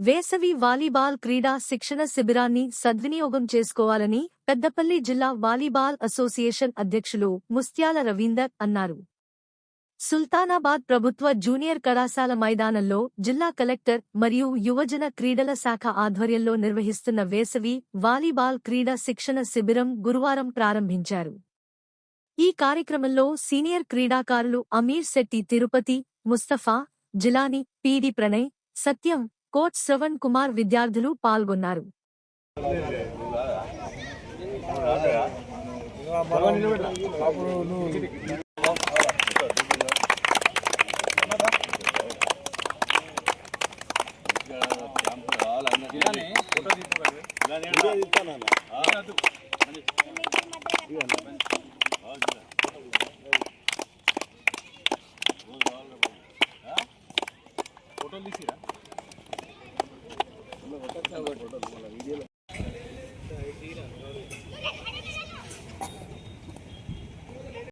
వేసవి వాలీబాల్ క్రీడా శిక్షణ శిబిరాన్ని సద్వినియోగం చేసుకోవాలని పెద్దపల్లి జిల్లా వాలీబాల్ అసోసియేషన్ అధ్యక్షులు ముస్త్యాల రవీందర్ అన్నారు. సుల్తానాబాద్ ప్రభుత్వ జూనియర్ కళాశాల మైదానంలో జిల్లా కలెక్టర్ మరియు యువజన క్రీడల శాఖ ఆధ్వర్యంలో నిర్వహిస్తున్న వేసవి వాలీబాల్ క్రీడా శిక్షణ శిబిరం గురువారం ప్రారంభించారు. ఈ కార్యక్రమంలో సీనియర్ క్రీడాకారులు అమీర్ శెట్టి తిరుపతి, ముస్తఫా, జిలాని, పీడి ప్రణయ్, సత్యం, కోచ్ శ్రవణ్ కుమార్ విద్యార్థులు పాల్గొన్నారు. ఫోటోలు తీసిరా